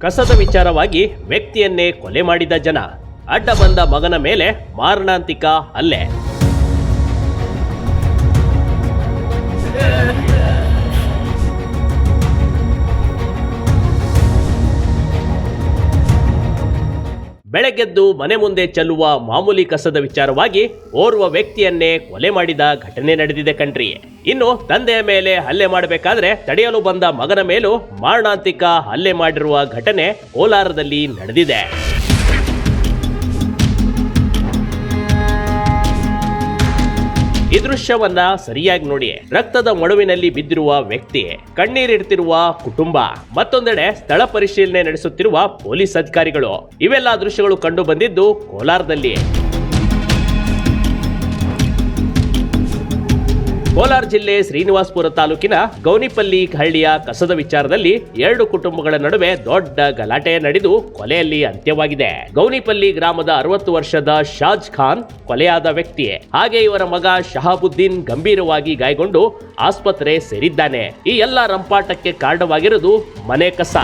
ಕಸದ ವಿಚಾರವಾಗಿ ವ್ಯಕ್ತಿಯನ್ನೇ ಕೊಲೆ ಮಾಡಿದ ಜನ, ಅಡ್ಡ ಬಂದ ಮಗನ ಮೇಲೆ ಮಾರಣಾಂತಿಕ ಹಲ್ಲೆ. ಬೆಳಗ್ಗೆದ್ದು ಮನೆ ಮುಂದೆ ಚೆಲ್ಲುವ ಮಾಮೂಲಿ ಕಸದ ವಿಚಾರವಾಗಿ ಓರ್ವ ವ್ಯಕ್ತಿಯನ್ನೇ ಕೊಲೆ ಮಾಡಿದ ಘಟನೆ ನಡೆದಿದೆ ಕಣ್ರಿ. ಇನ್ನು ತಂದೆಯ ಮೇಲೆ ಹಲ್ಲೆ ಮಾಡಬೇಕಾದ್ರೆ ತಡೆಯಲು ಬಂದ ಮಗನ ಮೇಲೂ ಮಾರಣಾಂತಿಕ ಹಲ್ಲೆ ಮಾಡಿರುವ ಘಟನೆ ಕೋಲಾರದಲ್ಲಿ ನಡೆದಿದೆ. ಈ ದೃಶ್ಯವನ್ನ ಸರಿಯಾಗಿ ನೋಡಿ. ರಕ್ತದ ಮೊಡವಿನಲ್ಲಿ ಬಿದ್ದಿರುವ ವ್ಯಕ್ತಿ, ಕಣ್ಣೀರಿಡ್ತಿರುವ ಕುಟುಂಬ, ಮತ್ತೊಂದೆಡೆ ಸ್ಥಳ ಪರಿಶೀಲನೆ ನಡೆಸುತ್ತಿರುವ ಪೊಲೀಸ್ ಅಧಿಕಾರಿಗಳು, ಇವೆಲ್ಲ ದೃಶ್ಯಗಳು ಕಂಡು ಬಂದಿದ್ದು ಕೋಲಾರದಲ್ಲಿ. ಕೋಲಾರ ಜಿಲ್ಲೆ ಶ್ರೀನಿವಾಸಪುರ ತಾಲೂಕಿನ ಗೌನಿಪಲ್ಲಿ ಹಳ್ಳಿಯ ಕಸದ ವಿಚಾರದಲ್ಲಿ ಎರಡು ಕುಟುಂಬಗಳ ನಡುವೆ ದೊಡ್ಡ ಗಲಾಟೆ ನಡೆದು ಕೊಲೆಯಲ್ಲಿ ಅಂತ್ಯವಾಗಿದೆ. ಗೌನಿಪಲ್ಲಿ ಗ್ರಾಮದ 60 ವರ್ಷದ ಶಾಜ್ ಖಾನ್ ಕೊಲೆಯಾದ ವ್ಯಕ್ತಿ. ಹಾಗೆ ಇವರ ಮಗ ಶಹಾಬುದ್ದೀನ್ ಗಂಭೀರವಾಗಿ ಗಾಯಗೊಂಡು ಆಸ್ಪತ್ರೆ ಸೇರಿದ್ದಾನೆ. ಈ ಎಲ್ಲ ರಂಪಾಟಕ್ಕೆ ಕಾರಣವಾಗಿರುವುದು ಮನೆ ಕಸ.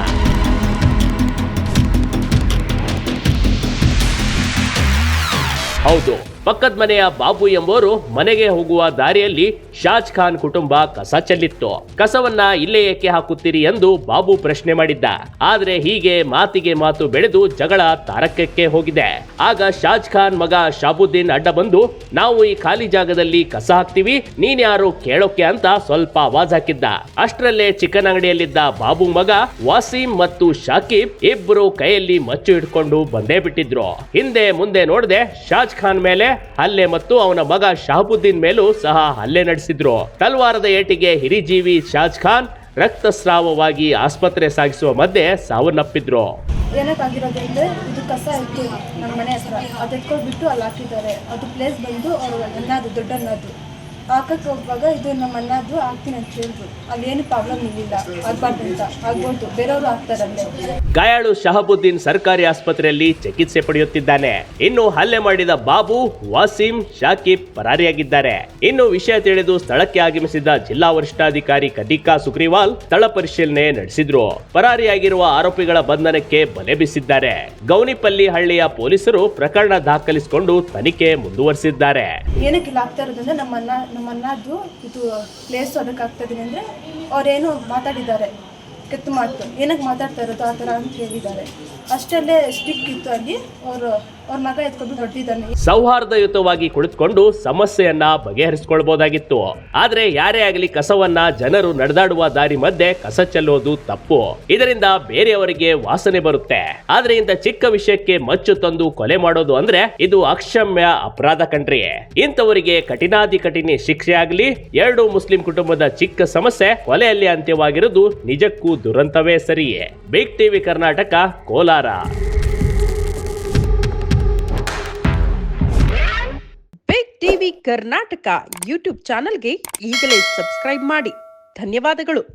ಹೌದು, ಪಕ್ಕದ ಮನೆಯ ಬಾಬು ಎಂಬುವರು ಮನೆಗೆ ಹೋಗುವ ದಾರಿಯಲ್ಲಿ ಶಾಜ್ ಖಾನ್ ಕುಟುಂಬ ಕಸ ಚೆಲ್ಲಿತ್ತು. ಕಸವನ್ನ ಇಲ್ಲೇ ಏಕೆ ಹಾಕುತ್ತೀರಿ ಎಂದು ಬಾಬು ಪ್ರಶ್ನೆ ಮಾಡಿದ್ದ. ಆದ್ರೆ ಹೀಗೆ ಮಾತಿಗೆ ಮಾತು ಬೆಳೆದು ಜಗಳ ತಾರಕಕ್ಕೆ ಹೋಗಿದೆ. ಆಗ ಶಾಜ್ ಖಾನ್ ಮಗ ಶಾಬುದ್ದೀನ್ ಅಡ್ಡ ಬಂದು, ನಾವು ಈ ಖಾಲಿ ಜಾಗದಲ್ಲಿ ಕಸ ಹಾಕ್ತಿವಿ, ನೀನ್ ಯಾರು ಕೇಳೋಕೆ ಅಂತ ಸ್ವಲ್ಪ ಆವಾಜ್ ಹಾಕಿದ್ದ. ಅಷ್ಟರಲ್ಲೇ ಚಿಕನ್ ಅಂಗಡಿಯಲ್ಲಿದ್ದ ಬಾಬು ಮಗ ವಾಸೀಂ ಮತ್ತು ಶಾಕಿಬ್ ಇಬ್ಬರು ಕೈಯಲ್ಲಿ ಮಚ್ಚು ಹಿಡ್ಕೊಂಡು ಬಂದೇ ಬಿಟ್ಟಿದ್ರು. ಹಿಂದೆ ಮುಂದೆ ನೋಡದೆ ಶಾಜ್ ಖಾನ್ ಮೇಲೆ ಹಲ್ಲೆ ಮತ್ತು ಅವನ ಮಗ ಶಹಾಬುದ್ದೀನ್ ಮೇಲೂ ಸಹ ಹಲ್ಲೆ ನಡೆಸಿದ್ರು. ತಲ್ವಾರದ ಏಟಿಗೆ ಹಿರಿಜೀವಿ ಶಾಜ್ ಖಾನ್ ರಕ್ತಸ್ರಾವವಾಗಿ ಆಸ್ಪತ್ರೆ ಸಾಗಿಸುವ ಮಧ್ಯೆ ಸಾವನ್ನಪ್ಪಿದ್ರು. ಏನಕ್ಕಾಗಿರೋದು ಅಂದರೆ ಇದು ಕಸ ಇತ್ತು ನಮ್ಮ ಮನೆ ಹತ್ರ, ಅದು ಎತ್ಕೊಂಡ್ಬಿಟ್ಟು ಅಲ್ಲಿ ಹಾಕಿದ್ದಾರೆ. ಅದು ಪ್ಲೇಸ್ ಬಂದು ಅವರು ಅನ್ನೋದು ದೊಡ್ಡ ಅನ್ನೋದು ಹಾಕಕ್ಕೆ ಹೋಗುವಾಗ ಇದು ನಮ್ಮ ಅನ್ನೋದು ಹಾಕ್ತೀನಿ ಅಂತ ಹೇಳಿದ್ರು. ಅಲ್ಲಿ ಏನು ಪ್ರಾಬ್ಲಮ್ ಇರಲಿಲ್ಲ, ಆಗ್ಬಾರ್ದು ಅಂತ ಆಗ್ಬೋದು, ಬೇರೆಯವರು ಹಾಕ್ತಾರಲ್ಲೇ. ಗಾಯಾಳು ಶಹಾಬುದ್ದೀನ್ ಸರ್ಕಾರಿ ಆಸ್ಪತ್ರೆಯಲ್ಲಿ ಚಿಕಿತ್ಸೆ ಪಡೆಯುತ್ತಿದ್ದಾನೆ. ಇನ್ನು ಹಲ್ಲೆ ಮಾಡಿದ ಬಾಬು, ವಾಸೀಂ, ಶಾಕಿಬ್ ಪರಾರಿಯಾಗಿದ್ದಾರೆ. ಇನ್ನು ವಿಷಯ ತಿಳಿದು ಸ್ಥಳಕ್ಕೆ ಆಗಮಿಸಿದ ಜಿಲ್ಲಾ ವರಿಷ್ಠಾಧಿಕಾರಿ ಕದಿಕಾ ಸುಗ್ರೀವಾಲ್ ಸ್ಥಳ ಪರಿಶೀಲನೆ ನಡೆಸಿದ್ರು. ಪರಾರಿಯಾಗಿರುವ ಆರೋಪಿಗಳ ಬಂಧನಕ್ಕೆ ಬಲೆ ಬೀಸಿದ್ದಾರೆ. ಗೌನಿಪಲ್ಲಿ ಹಳ್ಳಿಯ ಪೊಲೀಸರು ಪ್ರಕರಣ ದಾಖಲಿಸಿಕೊಂಡು ತನಿಖೆ ಮುಂದುವರಿಸಿದ್ದಾರೆ. ಏನಕ್ಕೆ ಇಲ್ಲ ಆಗ್ತಾ ಇರೋದಂದ್ರೆ ನಮ್ಮ ಅನ್ನದ್ದು ಇದು ಪ್ಲೇಸ್ ಅದಕ್ಕೆ ಆಗ್ತಾ ಇದೀನಿ ಅಂದರೆ ಅವ್ರೇನು ಮಾತಾಡಿದ್ದಾರೆ, ಕೆತ್ತು ಮಾತು, ಏನಕ್ಕೆ ಮಾತಾಡ್ತಾ ಇರೋದು ಆ ಥರ ಅಂತ ಹೇಳಿದ್ದಾರೆ. ಅಷ್ಟಲ್ಲೇ ಸ್ಟಿಕ್ ಇತ್ತು ಅಲ್ಲಿ, ಅವ್ರ ಮಗ ಎತ್ಕೊಂಡು ಹೊರಟಿದ್ದಾನೆ. ಸೌಹಾರ್ದಯುತವಾಗಿ ಕುಳಿತುಕೊಂಡು ಸಮಸ್ಯೆಯನ್ನ ಬಗೆಹರಿಸಿಕೊಳ್ಬಹುದಾಗಿತ್ತು. ಆದ್ರೆ ಯಾರೇ ಆಗಲಿ ಕಸವನ್ನ ಜನರು ನಡೆದಾಡುವ ದಾರಿ ಮಧ್ಯೆ ಕಸ ಚೆಲ್ಲೋದು ತಪ್ಪು. ಇದರಿಂದ ಬೇರೆಯವರಿಗೆ ವಾಸನೆ ಬರುತ್ತೆ. ಆದ್ರೆ ಇಂಥ ಚಿಕ್ಕ ವಿಷಯಕ್ಕೆ ಮಚ್ಚು ತಂದು ಕೊಲೆ ಮಾಡೋದು ಅಂದ್ರೆ ಇದು ಅಕ್ಷಮ್ಯ ಅಪರಾಧ ಕಣ್ರಿ. ಇಂಥವರಿಗೆ ಕಠಿಣಾತಿ ಕಠಿಣ ಶಿಕ್ಷೆ ಆಗಲಿ. ಎರಡು ಮುಸ್ಲಿಂ ಕುಟುಂಬದ ಚಿಕ್ಕ ಸಮಸ್ಯೆ ಕೊಲೆಯಲ್ಲಿ ಅಂತ್ಯವಾಗಿರುವುದು ನಿಜಕ್ಕೂ ದುರಂತವೇ ಸರಿಯೇ. Big TV Karnataka, Kolar. Big TV Karnataka YouTube ಚಾನೆಲ್ಗೆ ಈಗಲೇ ಸಬ್ಸ್ಕ್ರೈಬ್ ಮಾಡಿ. ಧನ್ಯವಾದಗಳು.